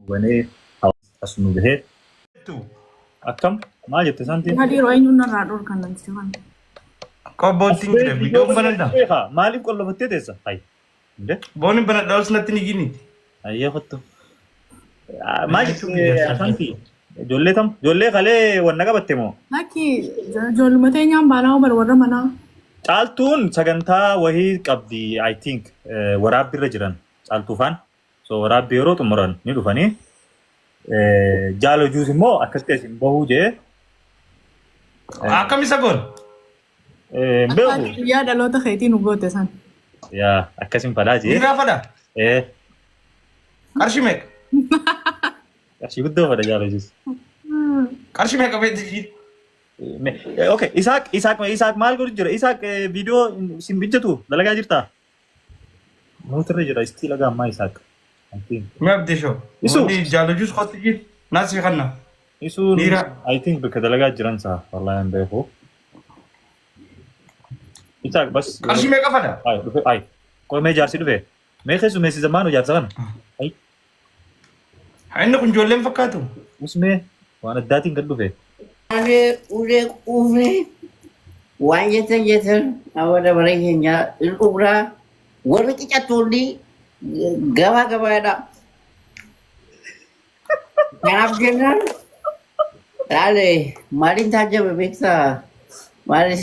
Wanee as nu bahee akkam maal jette santiin? Yeroo eenyuun irraa dhorkan natti waan. Kobbootiin jira viidiyoon banadha. Maaliif qollafattee teessa? Hayi. Booni banadha osnatti ni gini. Ayyee kottu. Maal jette santii? Ijoollee kalee wanna qabatte moo? Lakki ijoollummaa nyaan baanaa warra manaa. Caaltuun sagantaa wahii qabdi I think waraabbii irra jiran caaltuufaan. So waraabbii yeroo xumuran ni dhufanii. Jaalo juus immoo akkasitti isin bahuu jee. Akkam isa goon? Beeku. Yaa dhaloota keetiin nu goote san. Yaa akkasin fadhaa jee. Dhiiraa fadha? Qarshii meeqa? Qarshii guddoo fadha jaalo juus. Qarshii meeqa beekti? Okay, Isaak maal godhu jira? Isaak viidiyoo sin bijjatu dalagaa jirtaa? Mootirra jira istii lagaa ammaa Isaak. Mee abdeeshoo? Wanni jaalo juus qotti jir? Naasii kanna? Isuun I think bakka dalagaa jiran saa wallaahi hin beeku. Isaak bas. Qarshii meeqa fadha? Ay dhufe ay. Qoomee jaarsi dhufe. Mee keessummeessi zamaanu jaarsa kana? Ay. Inni kun ijoolleen fakkaatu? Usmee waan addaatiin gad dhufe. Udah waan jetan awada bareenya ilubra warri qicatulli gaba-gabaadha. Kanaaf jennaan laale maaliin taajjabe beektaa maalis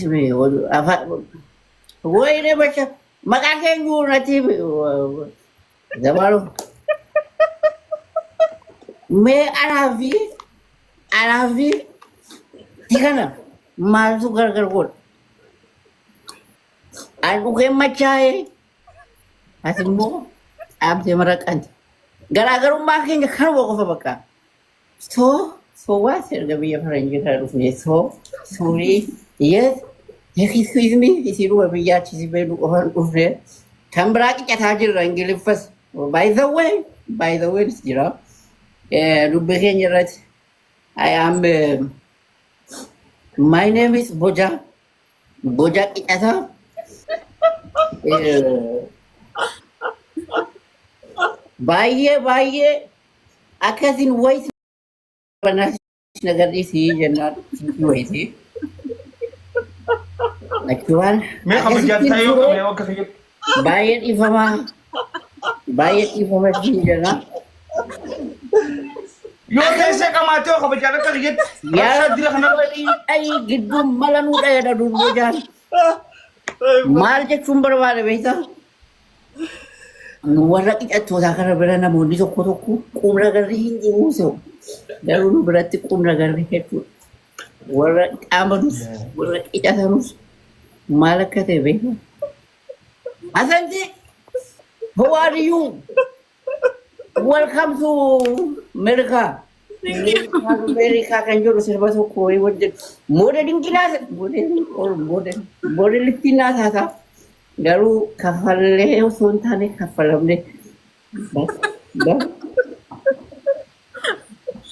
wayne bacha maqaa keenyu natti dabalu mee anaafi Tikana, malu gar gol. Aku ke macai, asimbo, abdi merakan. Gara-gara makin kan bawa baka. So what? Serga biar peranjat harus ni. Sorry, yes. Excuse me, isi luar biar cisi belu orang ufre. Tambah kita hadir orang gilifas. By the way, sejauh, rubahnya jerat. I am. My name is Boja. Boja kita baye akasin voice panas negara isi jenar voice actual Mee kamu jantai yo kamu yang kasih. bayar informasi jenar Yo kese kamate yo kamu jangan kasih. Ya dila kenapa ay gidum malan udah ada dulu jangan mal cek sumber wale beta nuwara kita tuh sakar berana mau di toko kumra gari hindi musuh dalu berarti kumra gari itu wara amanus wara kita harus malaka teh beta Asanti, how are you? Welcome to America. America kan juga serba sokoi wajib modeling kinas hata daru kafalle sontane kafalamne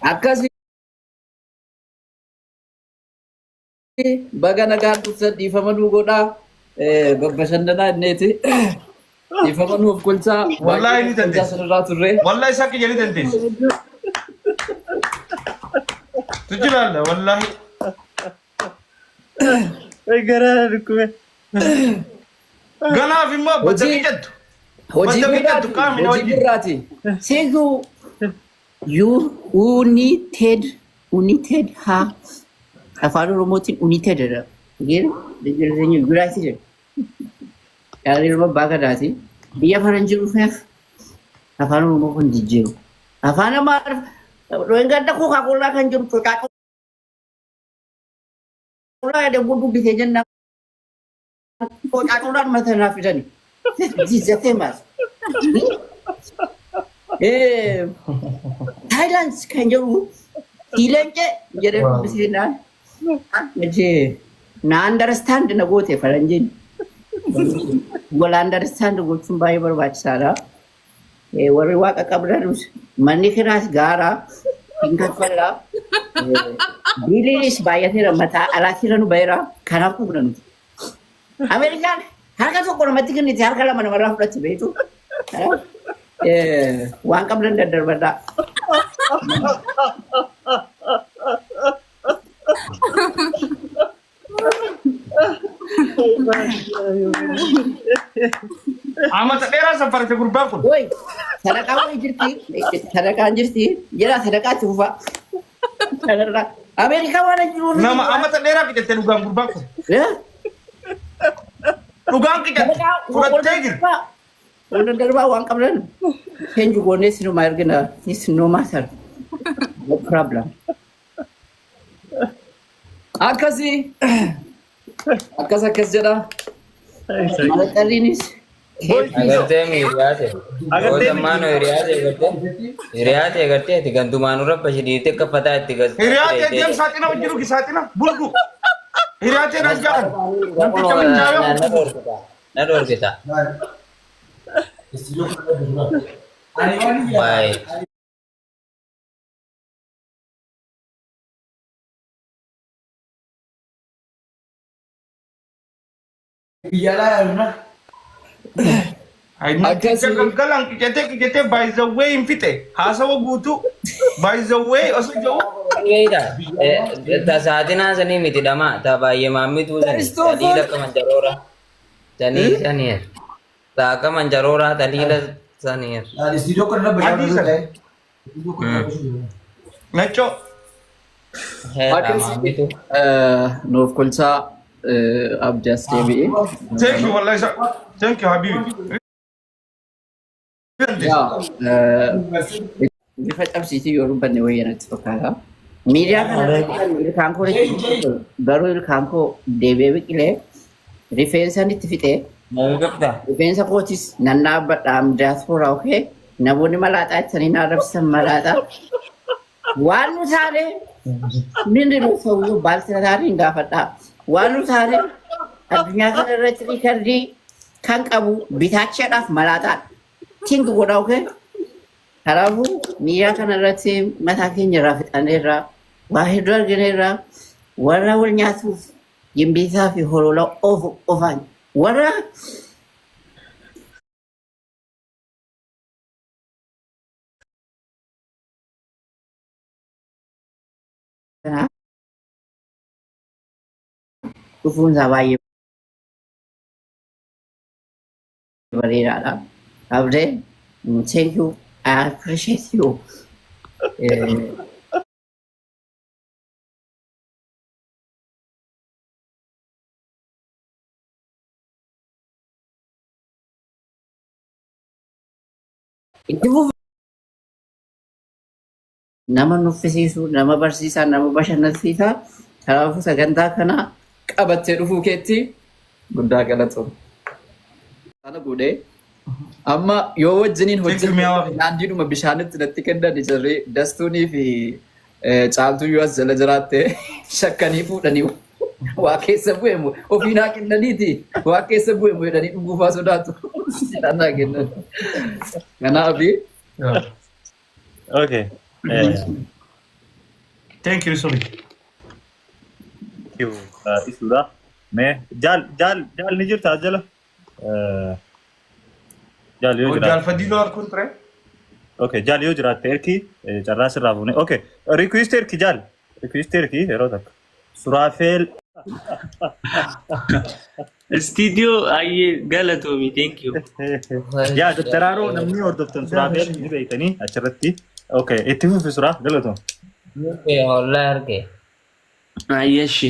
akasi bagana gartu di famanu goda babbashandana neti di famanu kulsa Wallahi ni tante. Wallahi sakit jadi tante. Tujulah wallahi. Gara rukume. Gana fimma badakijat. Badakijat kami Hojibirati. Segu you united ha afaro romotin united ada. Gil dijelanya gurasi. Kali rumah bagadati. Dia faranjuru fek. Afaro romokon dijel. Afana mar Roeng ganda ko Coca-Cola kan jum Coca-Cola ada budu bisa jenang Coca-Cola masa nafidani. This is famous. Thailand kan jum Thailand je jadi bisina. Jadi na understand na gote faranjin. Gua understand go cumbai berbaca Wari waka kabrarus manikiras gara tingkat pala bilis bayar mata alasira nu bayra karena aku benar Amerika harga tu kalau mati kan harga lah mana marah berat itu uang kabran dan darbada Amat daerah seperti gurbang pun. Woi, sadaqah woi jirti. Sadaqah jirti. Jira sadaqah cufa. Sadaqah. Amerika mana jiru? Nama amat daerah kita telugang gurbang pun. Ya. Lugang kita. Udah tegir. Udah derba uang kamran. Kan juga nih sinu mayar gina. Ni sinu masar. No problem. Akasi. Akasa jira. Malah kali ni. Agartee miiriyaate. Gootammaan hiriyaate agartee itti gantumaanurra bashiriite akka fataa itti Hiriyaate deem saaxina wajjiru ki saaxina bulgu. Hiriyaate na jaan. Namticha minjaayo. na dhoorgita. Baay'ee. Ay namticha galgalang kijete by the way infite. Hasawa guutu. By the way osoo jiru. Eeyidha. Tasaatinaa sanii miti dhamaa. Taa baay'ee maammituu sanii. Taliila akka manjaroora. Saniir. Taa akka manjaroora taliila saniir. Nacho. Heeraa maammituu. Nuuf kulsaa abjaas deebi'ee. Thank you wallahi sa. Thank you habibi. Bifa cabsiitii yoo dubbanne wayyaa natti fakkaata. Miidiyaa kana ilkaan koo garuu ilkaan koo deebi'ee biqilee rifeensa itti fixee rifeensa kootis nan dhaabbadhaam diyaaspoora okee namoonni malaaxaa ittanii na arrabsan malaaxaa waan nu taane minni nu ta'uu baaltira taane hin gaafadhaa waan nu taane addunyaa kana irratti riikardii kan qabu bitaachaadhaaf malaaxaa tingi godha okee kanaafuu miidiyaa kana irratti mataa keenya irraa fixanneerraa waa hedduu argineerraa warra wal nyaatuuf jimbiisaa fi holola ofan warra dhufuun isaa baay'ee bareedaadha. Abdee, thank you. I appreciate you. Nama nuffisiisu, nama barsiisaa, nama bashannansiisaa. Kanaafuu sagantaa kana qabattee dhufuu keetti guddaa galatoom. Sana godhee amma yoo wajjiniin hojjetan naandiidhuma bishaanitti natti kennan jirri dastuunii fi caaltuu yoo as jala jiraatte shakkanii fuudhanii waa keessa bu'e mu ofii naa kennaniiti waa keessa bu'e mu jedhanii dhuguufaa sodaatu naa kennan. Kanaafi Okay. Thank you sorry. Isuudha. Mee jaal ni jirta jala. Jaal yoo jiraate. Jaal fadiloo harkuun ture. Okay, jaal yoo jiraatte erki carraa sirraa fuune. Okay, request erki jaal. Request erki yeroo takka. Suraafeel. Studio ayyee galatoomi thank you. Yaa dattaraaroo namni hordoftan suraafeel ni beektanii achirratti. Okay, itti fufi suraa galatoom. Hollaa arge. Ayyeshi.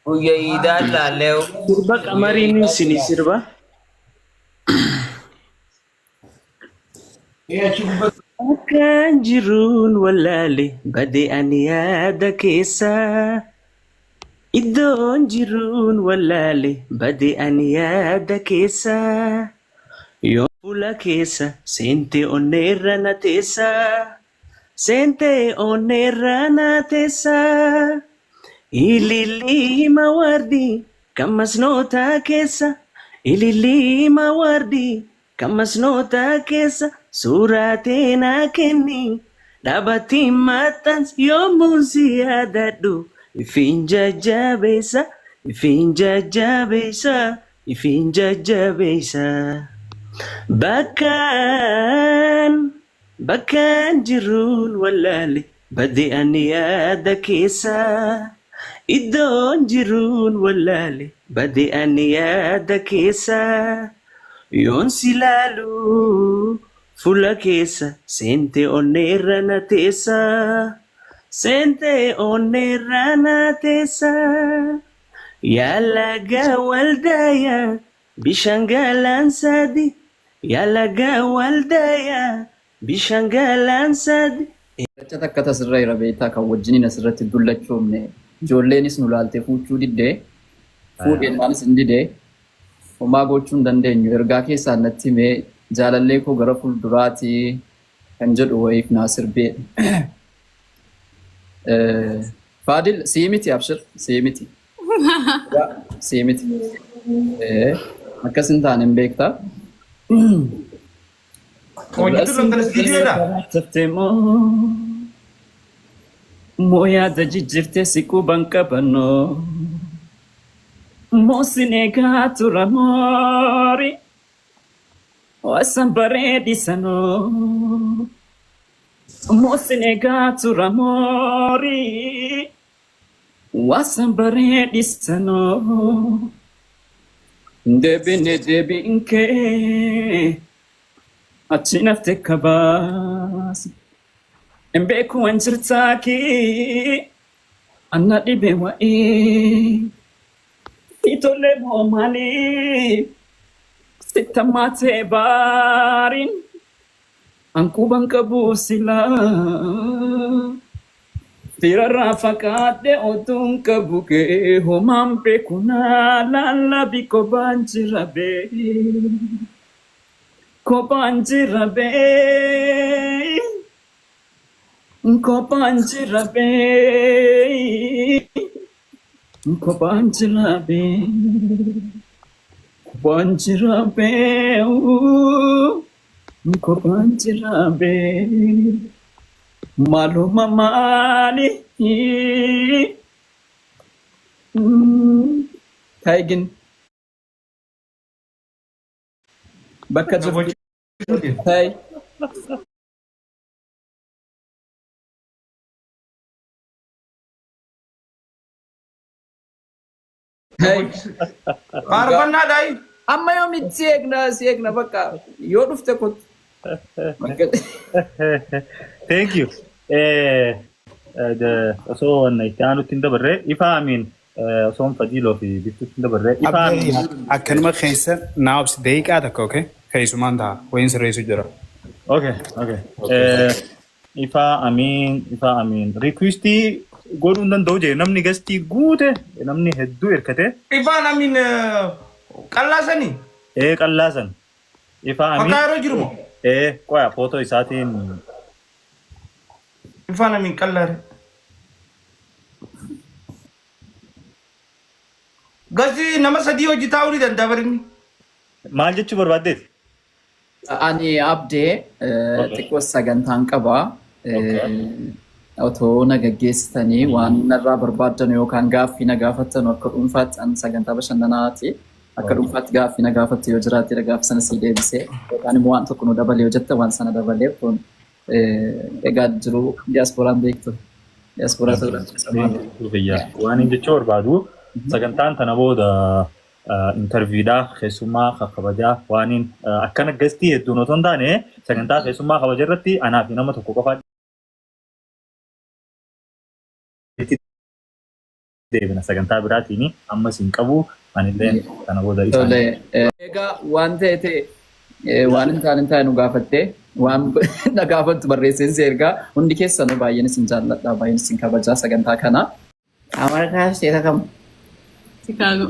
Guyyaa iidaa laallee. Sirba qamariin sini sirba. Akkan jiruun wallaale badee ani yaada keessa. Iddoon jiruun wallaale badee ani yaada keessa. Yoo fuula keessa seentee onneerra na teessa. Seentee onneerra na teessa. Ililima wardi kan masnoota keessa. Ililima wardi kan masnoota keessa. Suuraa teenaa kenni dhaabatti maxxansi yommuun si yaadadhu. Ifiin jajjabeessa, ifiin jajjabeessa, ifiin jajjabeessa. Bakkaan bakkaan jiruun wallaale badee ani yaada keessa. Iddoon jiruun wallaale badee ani yaada keessa. Yoon si laalu fuula keessa seente onneerra na teessa. Seente onneerra na teessa. Yaalaga waldaya bishaan galaan sadi. Yaalaga waldaya bishaan galaan sadi. Dachaa takka tasirra irra beektaa kan wajjiniin asirratti dullachoomne ijoolleenis nu laaltee fuuchuu diddee fuudheen maanis hin didee homaa gochuu hin dandeenyu ergaa keessaa natti himee jaalallee koo gara fuulduraatii kan jedhu wayiif Naasir bee Faadil sii miti abshir sii miti sii miti akkas hin taane hin beektaa. Moyaada jijjiirtee siquu banqabannoo moosinee gaatura moori wasan bareedisanoo moosinee gaatura moori wasan bareedisanoo deebine deebiin kee achi naftee kabaasi. Embeku wanjirtaki anna dhibe wa'ii itole moomali sitamate baarin ankuban qabu sila firarraa fagaadhe oduun qabu kee homaan beekuna lallabi kophaan jira bee kophaan jira bee. Kopanjirabe, kopanjirabe, kopanjirabe, kopanjirabe, maluma mali, kaigin, bakka jirtu, kai. Faarfannaa daa'i. Amma yoomitti seekna bakka yoo dhufte kottu. Thank you. Osoo itti aanutti hin dabarre ifa amiin osoon fadiloo fi biftutti hin dabarre ifa amiin. Akkanuma keessa naaf daqiiqaa takka okay keessumaan ta'a wayin sirreessu jira. Okay. Ifa amiin requestii godhuu hin danda'u jee namni gastii guute namni hedduu hirkate. Ifaan amiin qallaasanii. Qallaasan. Ifa amiin. Fakkaa yeroo jiru moo? Qoya footoo isaatiin. Ifaan amiin qallaare. Gastii nama sadii hojii taa'uu ni danda'a barinni. Maal jechuu barbaaddeeti? Ani abdee xiqqoo sagantaan qabaa. Otoo na gaggeessitanii waan narraa barbaadan yookaan gaaffii na gaafattan akka dhuunfaatti an sagantaa bashannanaati. Akka dhuunfaatti gaaffii na gaafattu yoo jiraate gaaffii sana sii deebisee yookaan immoo waan tokko nu dabalee yoo jette waan sana dabalee kun egaa jiru diyaaspooraan beektu. Diyaaspoora waan hin jechuu barbaadu sagantaan tana booda interviidhaa keessummaa kabajaa waan akkana gastii hedduun otoo hin taane sagantaa keessummaa kabaja irratti anaa fi nama tokko qofaa deebina sagantaa biraatiin ammas hin qabu anillee kana booda isaan. Egaa waan ta'e waan hin taane nu gaafattee waan na gaafattu barreesseen si ergaa hundi keessanuu baay'een isin jaalladha baay'een isin kabajaa sagantaa kana. Amarkaa seeta kam? Chicago.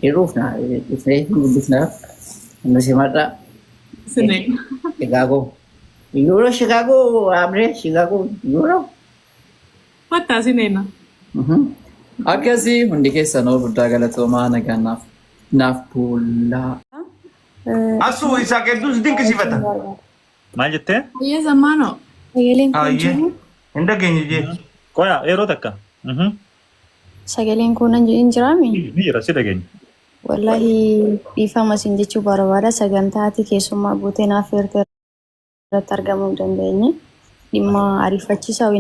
Irruufna dhufnee hin guddifnaaf nuti marra. Sine. Chicago. Chicago amree Chicago Euro. Fatta sinena. Akkasii hundi keessanuu guddaa galatoomaa nagaa naaf bullaa. Asuu isaa kedduus dinqisiifata. Maal jettee? Ayyee zammaanoo. Ayyee hin dhageenye jee. Qoya yeroo takka. Sagaleen kun hin jiraami? Ni jira si dhageenya. wallahi dhiifama isin jechuu barbaada sagantaati keessummaa guuteen affeertee irratti argamuu dandeenye dhimma ariifachiisaa